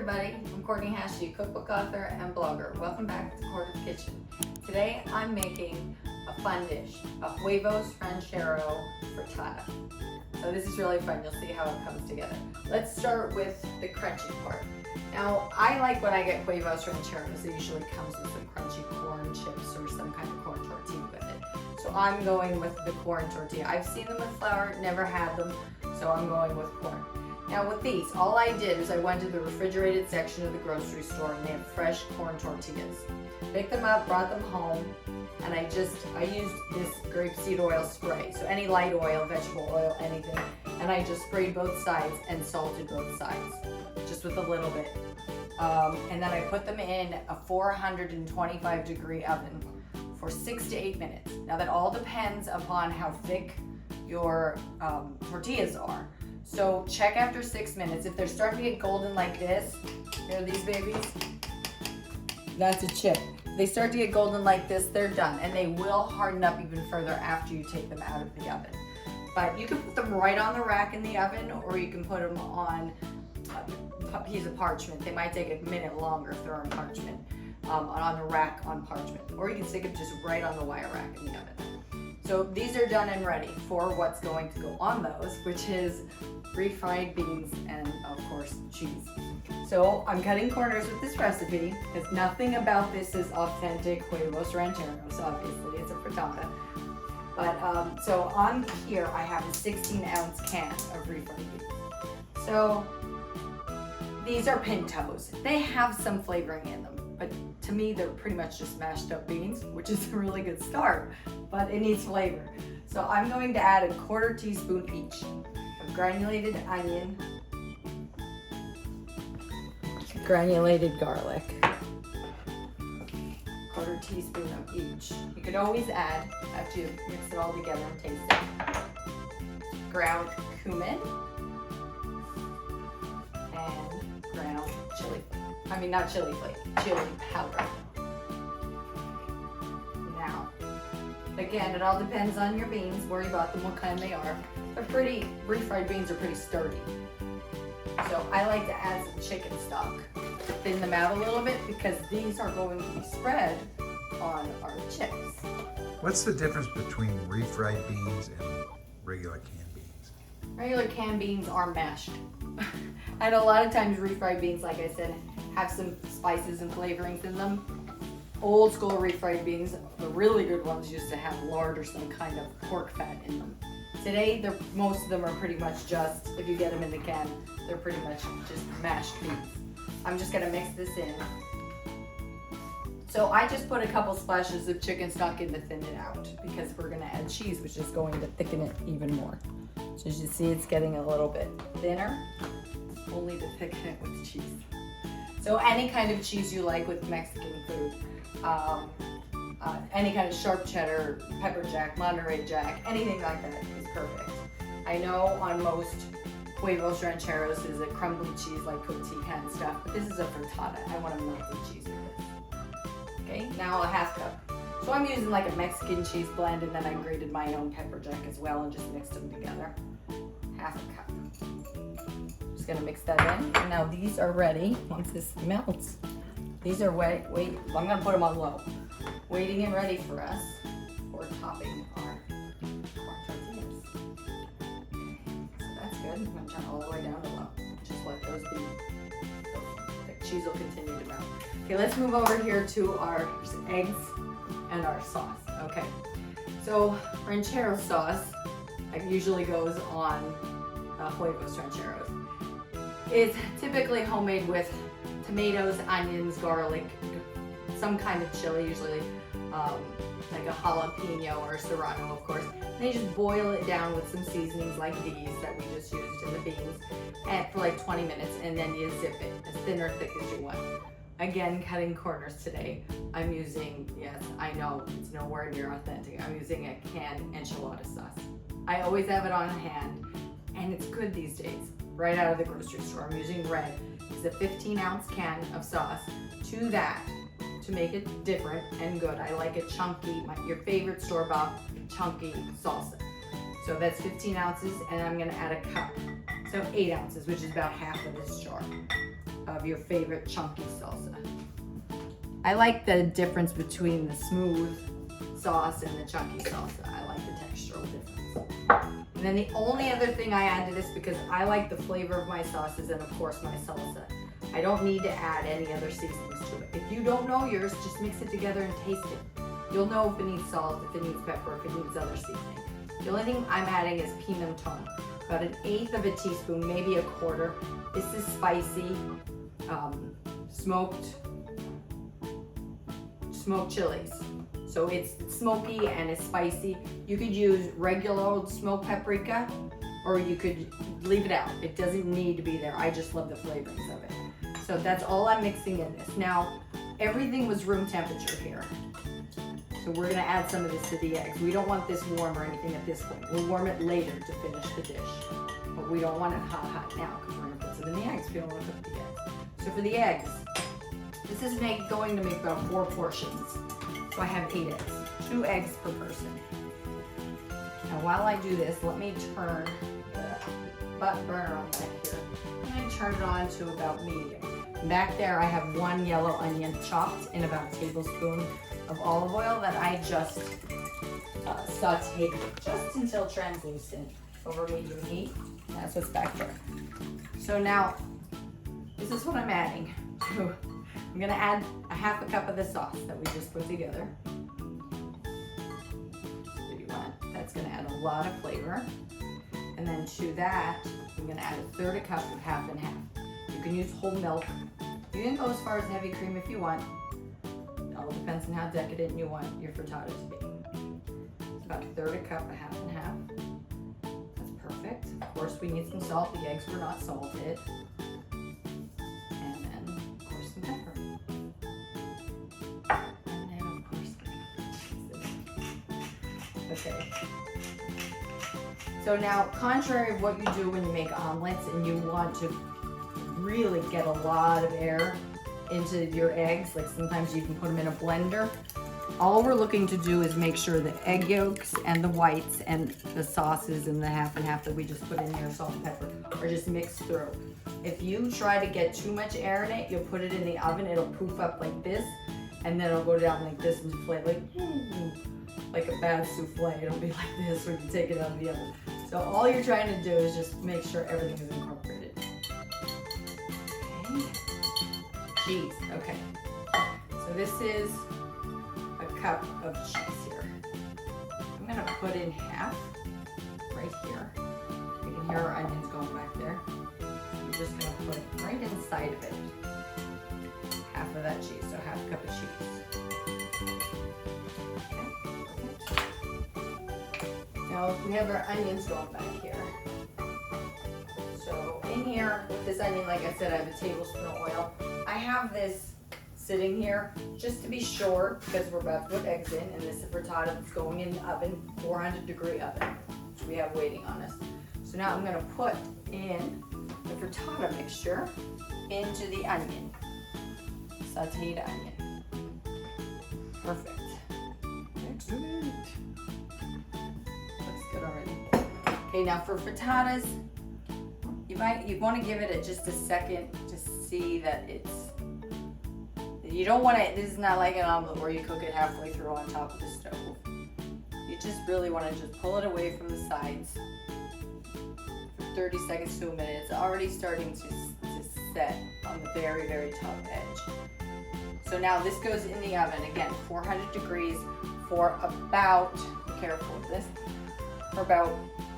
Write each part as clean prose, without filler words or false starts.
everybody. I'm Courtney Hashey, cookbook author and blogger. Welcome back to Courtney's Kitchen. Today I'm making a fun dish, a Huevos Ranchero Frittata. So this is really fun. You'll see how it comes together. Let's start with the crunchy part. Now, I like when I get Huevos Rancheros, it usually comes with some crunchy corn chips or some kind of corn tortilla with it. So I'm going with the corn tortilla. I've seen them with flour, never had them, so I'm going with corn. Now with these, all I did is I went to the refrigerated section of the grocery store and they have fresh corn tortillas. Picked them up, brought them home, and I used this grapeseed oil spray. So any light oil, vegetable oil, anything. And I just sprayed both sides and salted both sides, just with a little bit. And then I put them in a 425 degree oven for 6 to 8 minutes. Now that all depends upon how thick your tortillas are. So check after 6 minutes. If they're starting to get golden like this, here are these babies, that's a chip. They start to get golden like this, they're done. And they will harden up even further after you take them out of the oven. But you can put them right on the rack in the oven, or you can put them on a piece of parchment. They might take a minute longer if they're on parchment, on the rack on parchment. Or you can stick them just right on the wire rack in the oven. So these are done and ready for what's going to go on those, which is refried beans and of course cheese. So I'm cutting corners with this recipe because nothing about this is authentic Huevos Rancheros. Obviously, it's a frittata. But so on here I have a 16-ounce can of refried beans. So these are pintos. They have some flavoring in them, but to me they're pretty much just mashed up beans, which is a really good start, but it needs flavor. So I'm going to add a 1/4 teaspoon each of granulated onion, granulated garlic, 1/4 teaspoon of each. You could always add, after you mix it all together and taste it, ground cumin and ground chili. I mean, not chili flake, chili powder. Now, again, it all depends on your beans, where you bought them, what kind they are. Refried beans are pretty sturdy. So I like to add some chicken stock to thin them out a little bit because these are going to be spread on our chips. What's the difference between refried beans and regular canned beans? Regular canned beans are mashed. And a lot of times refried beans, like I said, have some spices and flavorings in them. Old school refried beans, the really good ones, used to have lard or some kind of pork fat in them. Today, most of them are pretty much just, if you get them in the can, they're pretty much just mashed beans. I'm just gonna mix this in. So I just put a couple splashes of chicken stock in to thin it out because we're gonna add cheese, which is going to thicken it even more. So as you see, it's getting a little bit thinner, only to thicken it with cheese. So any kind of cheese you like with Mexican food, any kind of sharp cheddar, pepper jack, Monterey Jack, anything like that is perfect. I know on most Huevos Rancheros is a crumbly cheese like cotija and stuff, but this is a frittata. I want a melted cheese with this. Okay, now a 1/2 cup. So I'm using like a Mexican cheese blend, and then I grated my own pepper jack as well and just mixed them together. 1/2 cup. Just gonna mix that in. And now these are ready once this melts. These are I'm gonna put them on low. Waiting and ready for us for topping our corn tortillas. So that's good. I'm gonna turn all the way down to low. Just let those be. The cheese will continue to melt. Okay, let's move over here to our eggs and our sauce. Okay, so ranchero sauce usually goes on Huevos Rancheros. It's typically homemade with tomatoes, onions, garlic, some kind of chili, usually like a jalapeno or serrano, of course. And you just boil it down with some seasonings like these that we just used in the beans, and for like 20 minutes, and then you zip it as thin or thick as you want. Again, cutting corners today. I'm using, yes, I know it's nowhere near authentic. I'm using a canned enchilada sauce. I always have it on hand, and it's good these days, right out of the grocery store. I'm using red. It's a 15-ounce can of sauce. To that, to make it different and good, I like it chunky, your favorite store-bought chunky salsa. So that's 15 ounces, and I'm gonna add a cup. So 8 ounces, which is about half of this jar of your favorite chunky salsa. I like the difference between the smooth sauce and the chunky salsa. I like the textural difference. And then the only other thing I add to this, because I like the flavor of my sauces and of course my salsa, I don't need to add any other seasonings to it. If you don't know yours, just mix it together and taste it. You'll know if it needs salt, if it needs pepper, if it needs other seasoning. The only thing I'm adding is pimentone, about 1/8 of a teaspoon, maybe a quarter. This is spicy, smoked chilies. So it's smoky and it's spicy. You could use regular old smoked paprika, or you could leave it out. It doesn't need to be there. I just love the flavorings of it. So that's all I'm mixing in this. Now, everything was room temperature here. So we're gonna add some of this to the eggs. We don't want this warm or anything at this point. We'll warm it later to finish the dish. But we don't want it hot now because we're gonna put some in the eggs. We don't wanna cook the eggs. So for the eggs, this is going to make about 4 portions. So I have 8 eggs, 2 eggs per person. Now while I do this, let me turn the butt burner on back here. I'm gonna turn it on to about medium. Back there I have 1 yellow onion chopped in about a tablespoon of olive oil that I just sauteed just until translucent over medium heat. That's what's back there. So now, this is what I'm adding. I'm gonna add a 1/2 cup of the sauce that we just put together. That's gonna add a lot of flavor. And then to that, I'm gonna add 1/3 cup of 1/2 and 1/2. You can use whole milk. You can go as far as heavy cream if you want. It all depends on how decadent you want your frittata to be. It's about 1/3 cup of 1/2 and 1/2. That's perfect. Of course, we need some salt. The eggs were not salted. And then, of course, some pepper. And then, of course, okay. So now, contrary of what you do when you make omelets and you want to really get a lot of air into your eggs, like sometimes you can put them in a blender, all we're looking to do is make sure the egg yolks and the whites and the sauces and the 1/2 and 1/2 that we just put in there, salt and pepper, are just mixed through. If you try to get too much air in it, you'll put it in the oven, it'll poof up like this, and then it'll go down like this and deflate like a bad souffle. It'll be like this when you take it out of the oven. So all you're trying to do is just make sure everything is incorporated. Okay. Cheese, okay. So this is a cup of cheese here. I'm gonna put in 1/2 right here. You can hear our onions going back there. I'm just gonna put it right inside of it. 1/2 of that cheese, so 1/2 cup of cheese. Now we have our onions going back here. So in here with this onion, like I said, I have a tablespoon of oil. I have this sitting here just to be sure because we're about to put eggs in, and this is frittata that's going in the oven, 400-degree oven, which we have waiting on us. So now I'm gonna put in the frittata mixture into the onion, sauteed onion. Perfect. Excellent. Looks good already. Okay, now for frittatas, you want to give it just a second to see that it's. You don't want it. This is not like an omelet where you cook it halfway through on top of the stove. You just really want to just pull it away from the sides for 30 seconds to a minute. It's already starting to set on the very, very top edge. So now this goes in the oven again, 400 degrees for about. Be careful with this. For about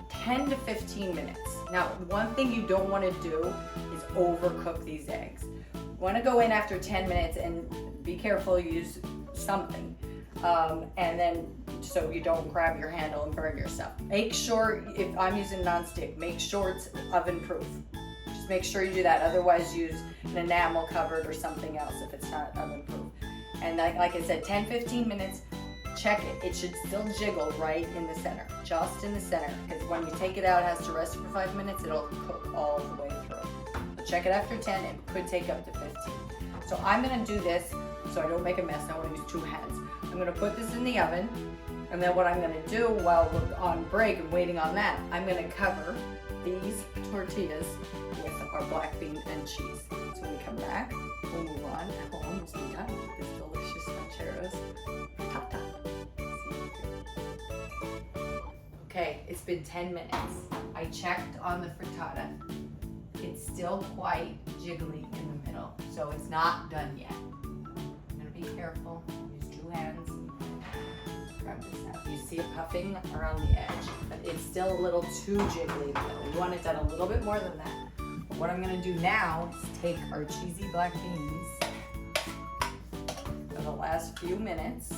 10 to 15 minutes. Now, one thing you don't want to do is overcook these eggs. You want to go in after 10 minutes and be careful, use something. And then, so you don't grab your handle and burn yourself. Make sure, if I'm using nonstick, make sure it's oven proof. Just make sure you do that. Otherwise, use an enamel covered or something else if it's not oven proof. And like I said, 10-15 minutes. Check it. It should still jiggle right in the center, just in the center, because when you take it out, it has to rest for 5 minutes. It'll cook all the way through. So check it after 10. It could take up to 15. So I'm going to do this so I don't make a mess. I want to use 2 hands. I'm going to put this in the oven, and then what I'm going to do while we're on break and waiting on that, I'm going to cover these tortillas with our black bean and cheese. So we come back, we'll move on. We'll almost be done with this delicious Rancheros frittata. Okay, it's been 10 minutes. I checked on the frittata. It's still quite jiggly in the middle, so it's not done yet. I'm gonna be careful. Use 2 hands. Grab this out. You see it puffing around the edge, but it's still a little too jiggly in the middle. We want it done a little bit more than that. But what I'm gonna do now is take our cheesy black beans for the last few minutes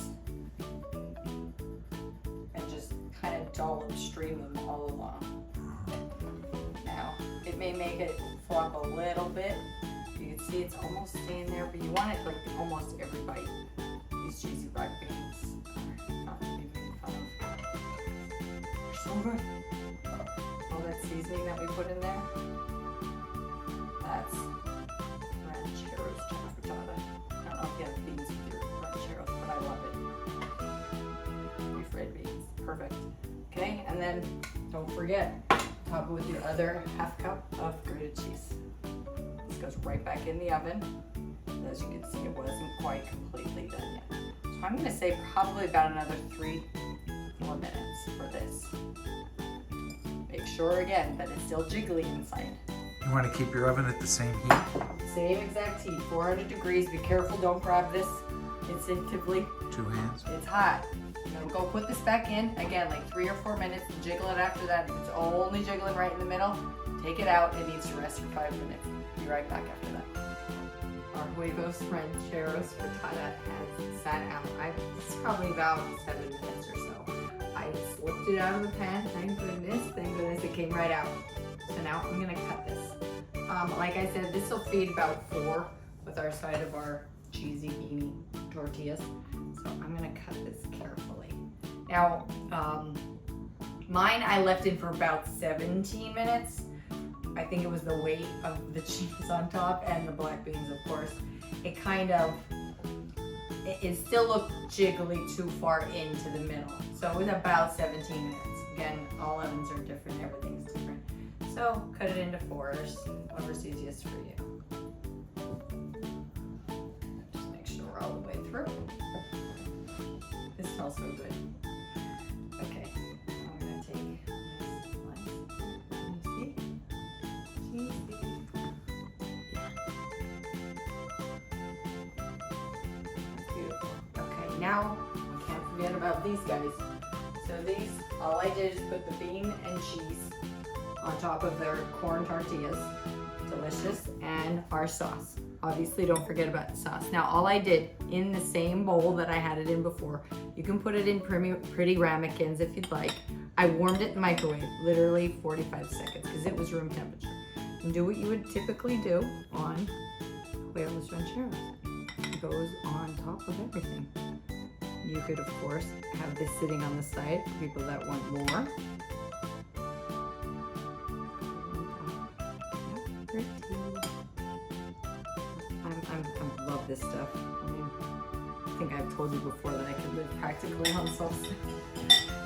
and just kind of dull and stream them all along. Now, it may make it flop a little bit. You can see it's almost staying there, but you want it like almost every bite. These cheesy black beans are not to be made fun of. They're so good. All that seasoning that we put in there, that's Rancheros frittata. I don't know if you have beans with your Rancheros, but I love it. Refried beans, perfect. Okay, and then don't forget, top it with your other half cup of grated cheese. This goes right back in the oven. As you can see, it wasn't quite completely done yet. So I'm gonna say probably about another 3 more minutes for this. Make sure again that it's still jiggly inside. You want to keep your oven at the same heat? Same exact heat, 400 degrees. Be careful, don't grab this instinctively. 2 hands? It's hot. Now go put this back in, again, like 3 or 4 minutes, and jiggle it after that. If it's only jiggling right in the middle, take it out. It needs to rest for 5 minutes. Be right back after that. Our Huevos Rancheros frittata has sat out. It's probably about 7 minutes or so. I slipped it out of the pan, thank goodness it came right out. So now I'm gonna cut this. Like I said, this will feed about 4 with our side of our cheesy beanie tortillas. So I'm gonna cut this carefully. Now, mine I left in for about 17 minutes. I think it was the weight of the cheese on top and the black beans, of course. It kind of, it still looked jiggly too far into the middle. So it was about 17 minutes. Again, all ovens are different, everything's different. So cut it into 4s, whatever's easiest for you. Just make sure we're all the way through. This smells so good. Okay, I'm gonna take a slice. Can you see? That's beautiful. Okay, now we can't forget about these guys. So these, all I did is put the bean and cheese on top of their corn tortillas. Delicious. And our sauce. Obviously, don't forget about the sauce. Now, all I did in the same bowl that I had it in before, you can put it in pretty ramekins if you'd like. I warmed it in the microwave, literally 45 seconds, because it was room temperature. And do what you would typically do on Huevos Rancheros. It goes on top of everything. You could, of course, have this sitting on the side for people that want more. Pretty. I love this stuff. I mean, I think I've told you before that I could live practically on salsa.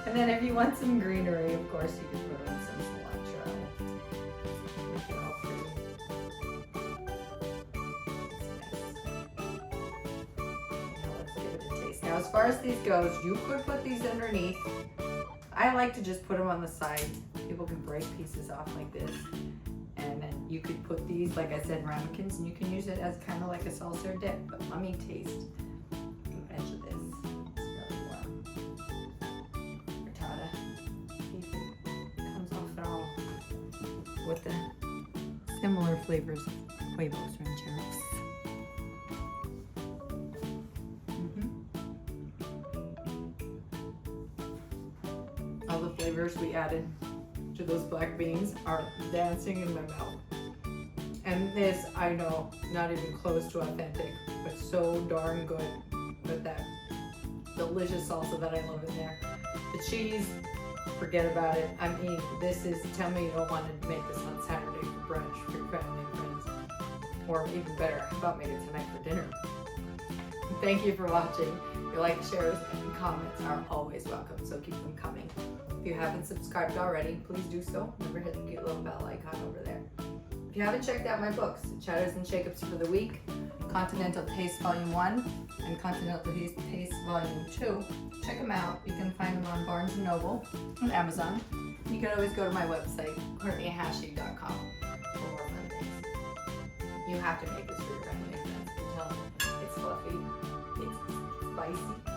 And then if you want some greenery, of course, you can put on some cilantro. Make it all pretty. Now let's give it a taste. Now, as far as these goes, you could put these underneath. I like to just put them on the side. People can break pieces off like this. And then you could put these, like I said, ramekins, and you can use it as kind of like a salsa or dip. But let me taste the edge of this. It's really warm. Frittata. It comes off at all with the similar flavors of Huevos Rancheros. All the flavors we added to those black beans are dancing in my mouth. And this, I know, not even close to authentic, but so darn good with that delicious salsa that I love in there. The cheese, forget about it. I mean, this is, tell me you don't want to make this on Saturday for brunch for your family and friends. Or even better, how about make it tonight for dinner? Thank you for watching. Your likes, shares, and comments are always welcome, so keep them coming. If you haven't subscribed already, please do so. Remember, hit the cute little bell icon over there. If you haven't checked out my books, Cheddars and Shakeups for the Week, Continental Taste Volume 1, and Continental Taste Volume 2, check them out. You can find them on Barnes & Noble and Amazon. You can always go to my website, CourtneyHashy.com, for more fun things. You have to make this for your family and friends. I'm telling you, it's fluffy, it's spicy,